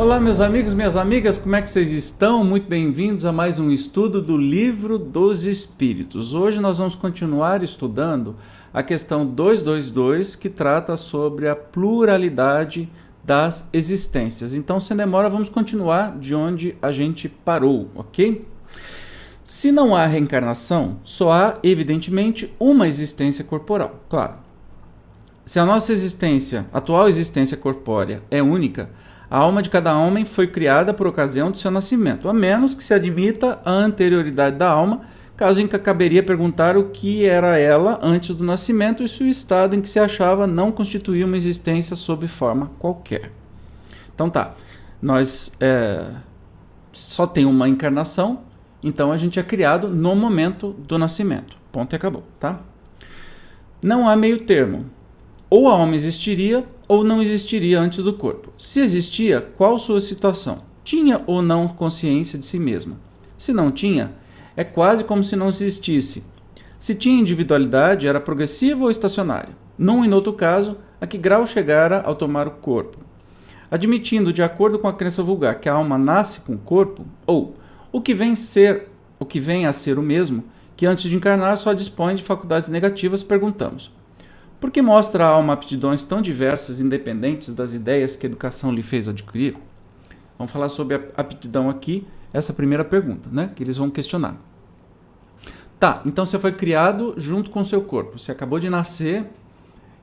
Olá, meus amigos, minhas amigas, como é que vocês estão? Muito bem-vindos a mais um estudo do Livro dos Espíritos. Hoje nós vamos continuar estudando a questão 222, que trata sobre a pluralidade das existências. Então, sem demora, vamos continuar de onde a gente parou, ok? Se não há reencarnação, só há, evidentemente, uma existência corporal, claro. Se a nossa atual existência corpórea é única, a alma de cada homem foi criada por ocasião do seu nascimento, a menos que se admita a anterioridade da alma, caso em que caberia perguntar o que era ela antes do nascimento e se o estado em que se achava não constituía uma existência sob forma qualquer. Então tá, nós só tem uma encarnação, então a gente é criado no momento do nascimento. Ponto e acabou, tá? Não há meio termo. Ou a alma existiria ou não existiria antes do corpo. Se existia, qual sua situação? Tinha ou não consciência de si mesma? Se não tinha, é quase como se não existisse. Se tinha individualidade, era progressiva ou estacionária? Num e no outro caso, a que grau chegara ao tomar o corpo? Admitindo, de acordo com a crença vulgar, que a alma nasce com o corpo, ou o que vem a ser o mesmo, que antes de encarnar só dispõe de faculdades negativas, perguntamos: por que mostra a alma aptidões tão diversas, independentes das ideias que a educação lhe fez adquirir? Vamos falar sobre a aptidão aqui, essa primeira pergunta, né? Que eles vão questionar. Tá, então você foi criado junto com o seu corpo. Você acabou de nascer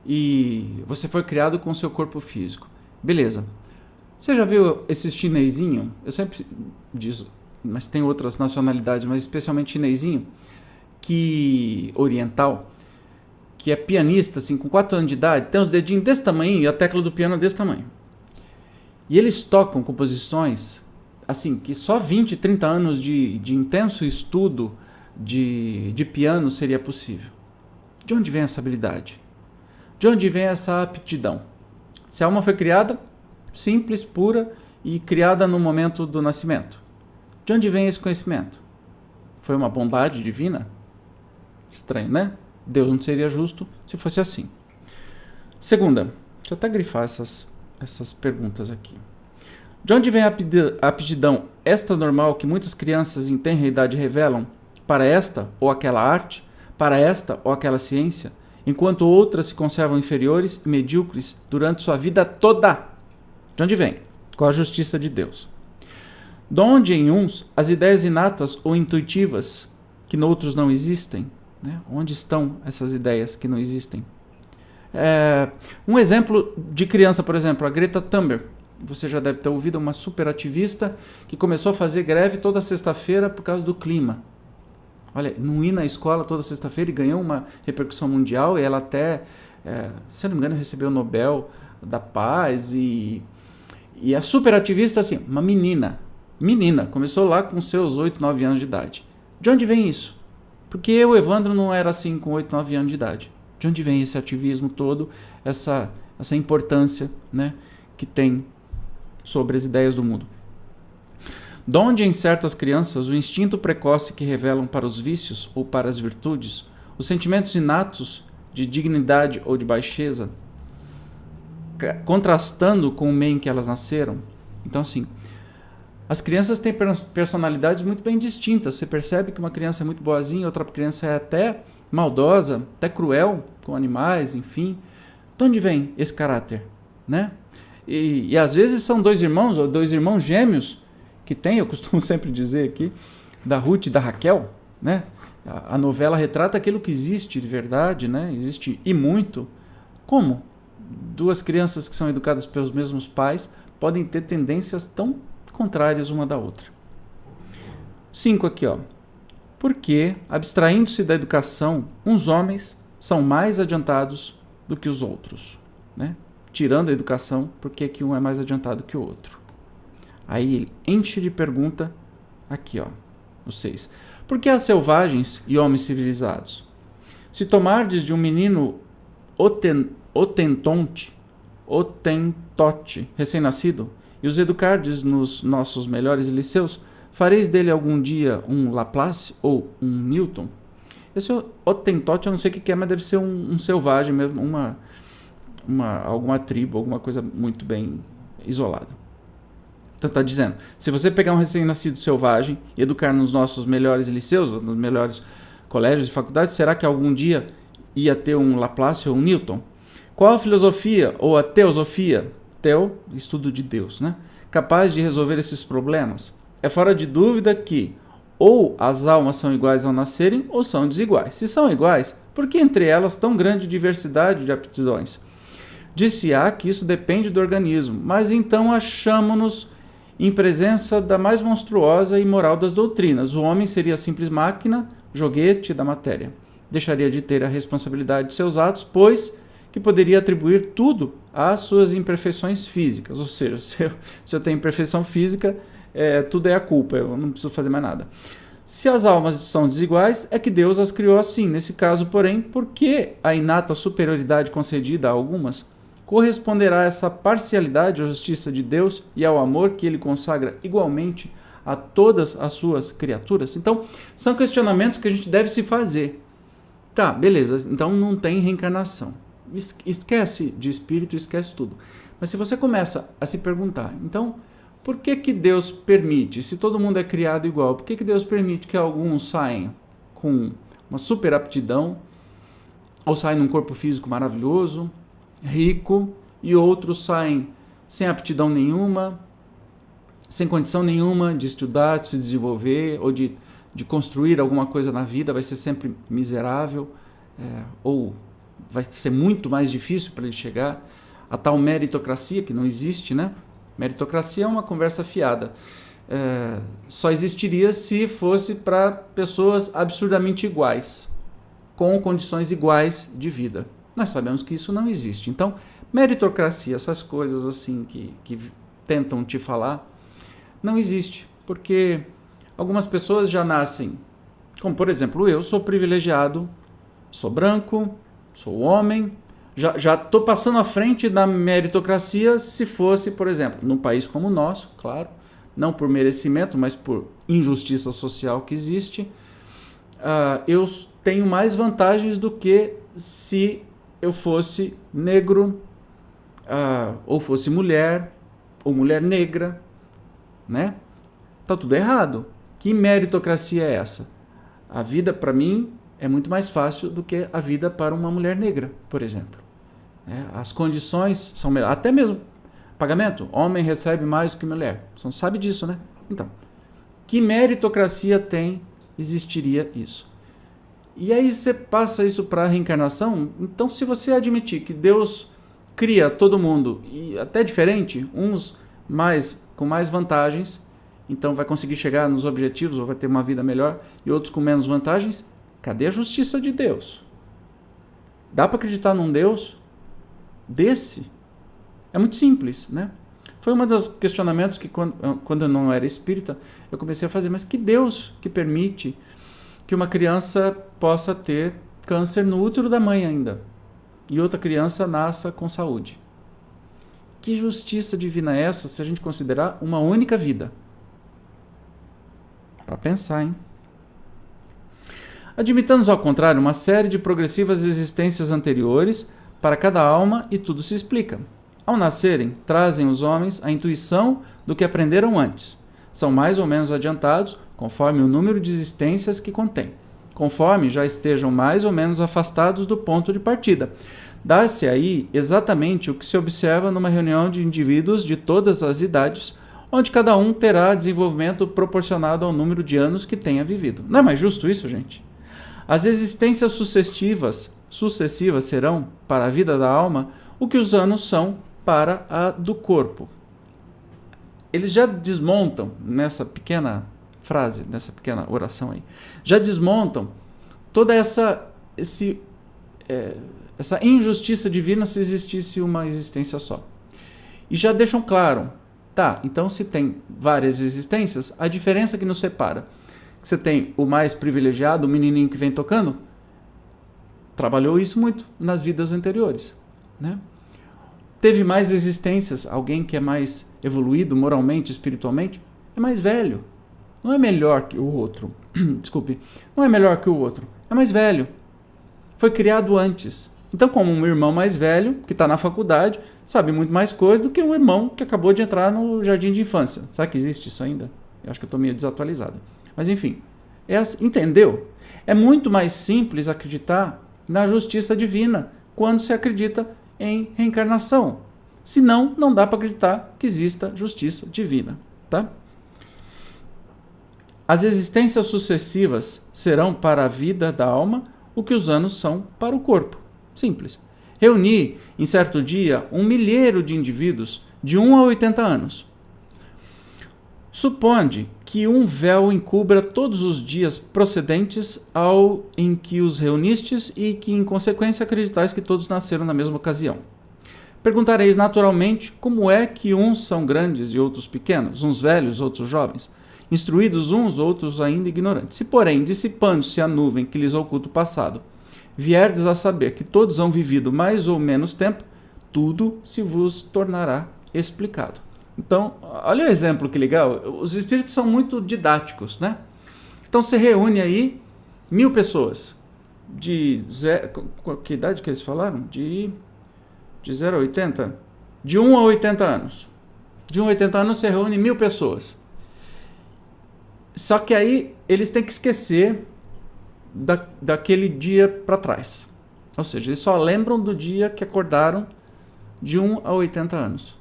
e você foi criado com o seu corpo físico. Beleza. Você já viu esse chinesinho? Eu sempre digo, mas tem outras nacionalidades, mas especialmente chinesinho, oriental, que é pianista, assim, com 4 anos de idade, tem os dedinhos desse tamanho e a tecla do piano é desse tamanho. E eles tocam composições, assim, que só 20, 30 anos de intenso estudo de piano seria possível. De onde vem essa habilidade? De onde vem essa aptidão? Se a alma foi criada, simples, pura e criada no momento do nascimento. De onde vem esse conhecimento? Foi uma bondade divina? Estranho, né? Deus não seria justo se fosse assim. Segunda, deixa eu até grifar essas perguntas aqui. De onde vem a aptidão extranormal que muitas crianças em tenra idade revelam para esta ou aquela arte, para esta ou aquela ciência, enquanto outras se conservam inferiores e medíocres durante sua vida toda? De onde vem? Com a justiça de Deus. De onde em uns as ideias inatas ou intuitivas que noutros não existem? Né? Onde estão essas ideias que não existem? Um exemplo de criança, por exemplo, a Greta Thunberg. Você já deve ter ouvido, uma super ativista que começou a fazer greve toda sexta-feira por causa do clima. Olha, não ir na escola toda sexta-feira e ganhou uma repercussão mundial, e ela até, se eu não me engano, recebeu o Nobel da Paz, e a super ativista, assim, uma menina, começou lá com seus 8, 9 anos de idade. De onde vem isso? Porque o Evandro não era assim com 8, 9 anos de idade. De onde vem esse ativismo todo, essa importância, né, que tem sobre as ideias do mundo? De onde em certas crianças o instinto precoce que revelam para os vícios ou para as virtudes, os sentimentos inatos de dignidade ou de baixeza, contrastando com o meio em que elas nasceram? Então, assim, as crianças têm personalidades muito bem distintas. Você percebe que uma criança é muito boazinha, outra criança é até maldosa, até cruel com animais, enfim. De onde vem esse caráter, né? E às vezes são 2 irmãos, ou 2 irmãos gêmeos que tem, eu costumo sempre dizer aqui, da Ruth e da Raquel, né? A novela retrata aquilo que existe de verdade, né? Existe e muito. Como 2 crianças que são educadas pelos mesmos pais podem ter tendências tão contrárias uma da outra? 5 aqui, ó. Porque, abstraindo-se da educação, uns homens são mais adiantados do que os outros, né? Tirando a educação, por que um é mais adiantado que o outro? Aí ele enche de pergunta aqui, ó, o 6. Por que há selvagens e homens civilizados? Se tomardes de um menino otentote, recém-nascido, e os educardes nos nossos melhores liceus, fareis dele algum dia um Laplace ou um Newton? Esse otentote eu não sei o que é, mas deve ser um selvagem mesmo, alguma tribo, alguma coisa muito bem isolada. Então está dizendo, se você pegar um recém-nascido selvagem e educar nos nossos melhores liceus, ou nos melhores colégios e faculdades, será que algum dia ia ter um Laplace ou um Newton? Qual a filosofia ou a teosofia, teo, estudo de Deus, né, capaz de resolver esses problemas? É fora de dúvida que ou as almas são iguais ao nascerem ou são desiguais. Se são iguais, por que entre elas tão grande diversidade de aptidões? Disse-á que isso depende do organismo, mas então achamo-nos em presença da mais monstruosa e imoral das doutrinas. O homem seria a simples máquina, joguete da matéria. Deixaria de ter a responsabilidade de seus atos, pois que poderia atribuir tudo às suas imperfeições físicas. Ou seja, se eu tenho imperfeição física, tudo é a culpa, eu não preciso fazer mais nada. Se as almas são desiguais, é que Deus as criou assim. Nesse caso, porém, por que a inata superioridade concedida a algumas corresponderá a essa parcialidade à justiça de Deus e ao amor que ele consagra igualmente a todas as suas criaturas? Então, são questionamentos que a gente deve se fazer. Tá, beleza, então não tem reencarnação. Esquece de espírito, esquece tudo. Mas se você começa a se perguntar, então, por que Deus permite, se todo mundo é criado igual, por que Deus permite que alguns saiam com uma super aptidão, ou saem num corpo físico maravilhoso, rico, e outros saem sem aptidão nenhuma, sem condição nenhuma de estudar, de se desenvolver, ou de construir alguma coisa na vida, vai ser sempre miserável, ou vai ser muito mais difícil para ele chegar a tal meritocracia, que não existe, né? Meritocracia é uma conversa fiada. Só existiria se fosse para pessoas absurdamente iguais, com condições iguais de vida. Nós sabemos que isso não existe. Então, meritocracia, essas coisas assim que tentam te falar, não existe. Porque algumas pessoas já nascem, como por exemplo eu, sou privilegiado, sou branco, sou homem, já estou passando à frente da meritocracia se fosse, por exemplo, num país como o nosso, claro, não por merecimento, mas por injustiça social que existe, eu tenho mais vantagens do que se eu fosse negro, ou fosse mulher, ou mulher negra, né? Tá tudo errado. Que meritocracia é essa? A vida, para mim, é muito mais fácil do que a vida para uma mulher negra, por exemplo. As condições são melhores. Até mesmo pagamento. Homem recebe mais do que mulher. Você não sabe disso, né? Então, que meritocracia existiria isso? E aí você passa isso para a reencarnação. Então, se você admitir que Deus cria todo mundo, e até diferente, uns com mais vantagens, então vai conseguir chegar nos objetivos, ou vai ter uma vida melhor, e outros com menos vantagens, cadê a justiça de Deus? Dá para acreditar num Deus desse? É muito simples, né? Foi um dos questionamentos que quando eu não era espírita, eu comecei a fazer, mas que Deus que permite que uma criança possa ter câncer no útero da mãe ainda, e outra criança nasça com saúde? Que justiça divina é essa se a gente considerar uma única vida? Para pensar, hein? Admitamos, ao contrário, uma série de progressivas existências anteriores para cada alma e tudo se explica. Ao nascerem, trazem os homens a intuição do que aprenderam antes. São mais ou menos adiantados, conforme o número de existências que contém, conforme já estejam mais ou menos afastados do ponto de partida. Dá-se aí exatamente o que se observa numa reunião de indivíduos de todas as idades, onde cada um terá desenvolvimento proporcionado ao número de anos que tenha vivido. Não é mais justo isso, gente? As existências sucessivas serão, para a vida da alma, o que os anos são para a do corpo. Eles já desmontam, nessa pequena frase, nessa pequena oração aí, já desmontam toda essa injustiça divina se existisse uma existência só. E já deixam claro, tá, então se tem várias existências, a diferença que nos separa, que você tem o mais privilegiado, o menininho que vem tocando, trabalhou isso muito nas vidas anteriores, né? Teve mais existências, alguém que é mais evoluído moralmente, espiritualmente, é mais velho. Não é melhor que o outro. Desculpe. Não é melhor que o outro. É mais velho. Foi criado antes. Então, como um irmão mais velho, que está na faculdade, sabe muito mais coisa do que um irmão que acabou de entrar no jardim de infância. Será que existe isso ainda? Eu acho que eu estou meio desatualizado. Mas enfim, entendeu? É muito mais simples acreditar na justiça divina quando se acredita em reencarnação. Senão, não dá para acreditar que exista justiça divina. Tá? As existências sucessivas serão para a vida da alma o que os anos são para o corpo. Simples. Reuni, em certo dia, 1 milheiro de indivíduos de 1 a 80 anos. Suponde que um véu encubra todos os dias procedentes ao em que os reunistes e que, em consequência, acreditais que todos nasceram na mesma ocasião. Perguntareis naturalmente como é que uns são grandes e outros pequenos, uns velhos, outros jovens, instruídos uns, outros ainda ignorantes. Se, porém, dissipando-se a nuvem que lhes oculta o passado, vierdes a saber que todos hão vivido mais ou menos tempo, tudo se vos tornará explicado. Então, olha o exemplo que legal. Os espíritos são muito didáticos, né? Então, você reúne aí 1000 pessoas. Que idade que eles falaram? De 0 a 80? De 1 a 80 anos. De 1 a 80 anos, você reúne 1000 pessoas. Só que aí, eles têm que esquecer daquele dia para trás. Ou seja, eles só lembram do dia que acordaram de 1 a 80 anos.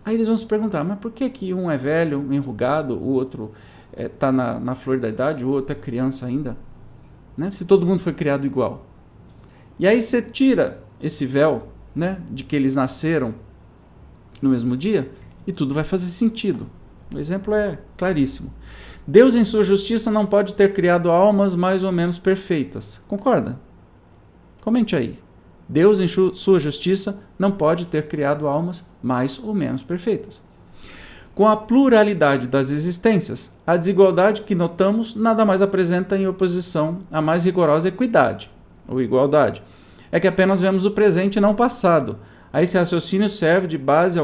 Aí eles vão se perguntar, mas por que um é velho, enrugado, o outro está na flor da idade, o outro é criança ainda? Né? Se todo mundo foi criado igual. E aí você tira esse véu, né, de que eles nasceram no mesmo dia e tudo vai fazer sentido. O exemplo é claríssimo. Deus, em sua justiça, não pode ter criado almas mais ou menos perfeitas. Concorda? Comente aí. Deus, em sua justiça, não pode ter criado almas mais ou menos perfeitas. Com a pluralidade das existências, a desigualdade que notamos nada mais apresenta em oposição à mais rigorosa equidade, ou igualdade. É que apenas vemos o presente e não o passado. A este raciocínio serve de base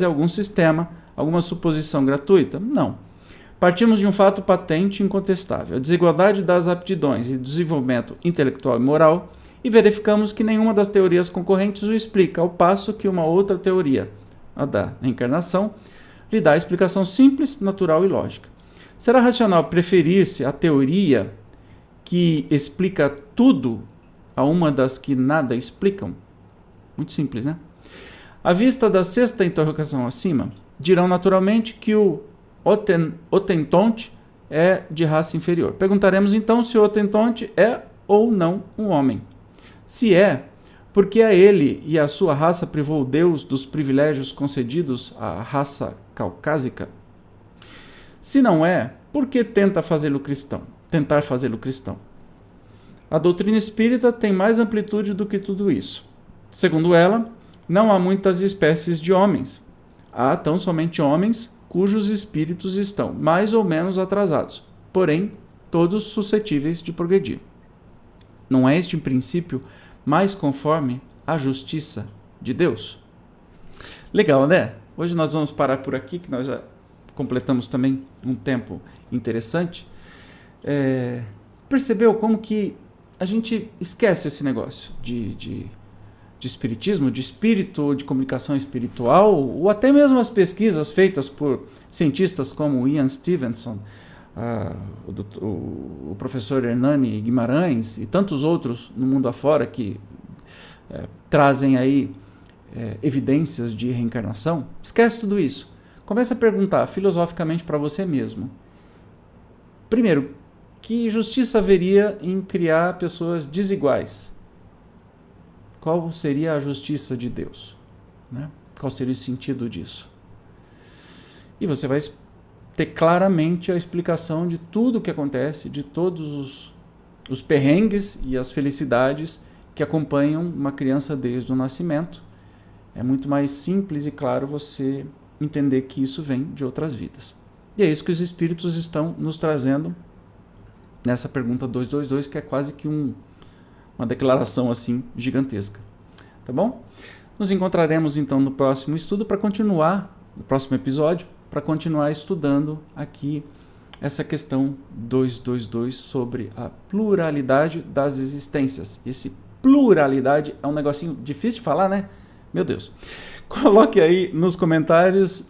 algum sistema, alguma suposição gratuita? Não. Partimos de um fato patente e incontestável, a desigualdade das aptidões e desenvolvimento intelectual e moral, e verificamos que nenhuma das teorias concorrentes o explica, ao passo que uma outra teoria, a da reencarnação, lhe dá a explicação simples, natural e lógica. Será racional preferir-se a teoria que explica tudo a uma das que nada explicam? Muito simples, né? À vista da sexta interrogação acima, dirão naturalmente que o Otentonte é de raça inferior. Perguntaremos então se o Otentonte é ou não um homem. Se é, por que a ele e a sua raça privou Deus dos privilégios concedidos à raça caucásica? Se não é, por que tentar fazê-lo cristão? A doutrina espírita tem mais amplitude do que tudo isso. Segundo ela, não há muitas espécies de homens. Há tão somente homens cujos espíritos estão mais ou menos atrasados, porém, todos suscetíveis de progredir. Não é este, em princípio, mais conforme à justiça de Deus? Legal, né? Hoje nós vamos parar por aqui, que nós já completamos também um tempo interessante. Percebeu como que a gente esquece esse negócio de espiritismo, de espírito, de comunicação espiritual, ou até mesmo as pesquisas feitas por cientistas como Ian Stevenson, o professor Hernani Guimarães e tantos outros no mundo afora que trazem aí evidências de reencarnação. Esquece tudo isso. Comece a perguntar filosoficamente para você mesmo. Primeiro, que justiça haveria em criar pessoas desiguais? Qual seria a justiça de Deus? Né? Qual seria o sentido disso? E você vai ter claramente a explicação de tudo o que acontece, de todos os perrengues e as felicidades que acompanham uma criança desde o nascimento. É muito mais simples e claro você entender que isso vem de outras vidas. E é isso que os espíritos estão nos trazendo nessa pergunta 222, que é quase que uma declaração assim gigantesca. Tá bom? Nos encontraremos então no próximo estudo para continuar, no próximo episódio, para continuar estudando aqui essa questão 222 sobre a pluralidade das existências. Esse pluralidade é um negocinho difícil de falar, né? Meu Deus. Coloque aí nos comentários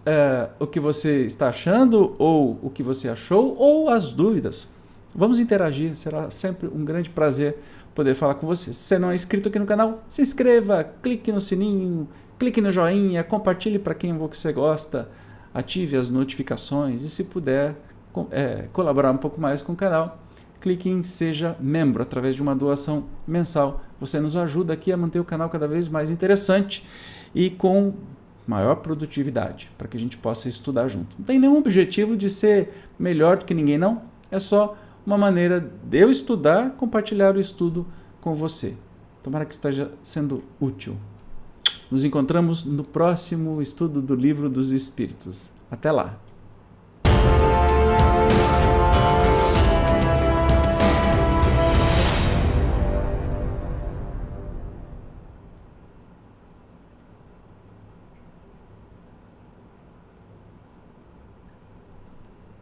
o que você está achando, ou o que você achou, ou as dúvidas. Vamos interagir, será sempre um grande prazer poder falar com você. Se você não é inscrito aqui no canal, se inscreva, clique no sininho, clique no joinha, compartilhe para quem você gosta, ative as notificações e, se puder colaborar um pouco mais com o canal, clique em Seja Membro através de uma doação mensal. Você nos ajuda aqui a manter o canal cada vez mais interessante e com maior produtividade, para que a gente possa estudar junto. Não tem nenhum objetivo de ser melhor do que ninguém, não. É só uma maneira de eu estudar, compartilhar o estudo com você. Tomara que esteja sendo útil. Nos encontramos no próximo estudo do Livro dos Espíritos. Até lá!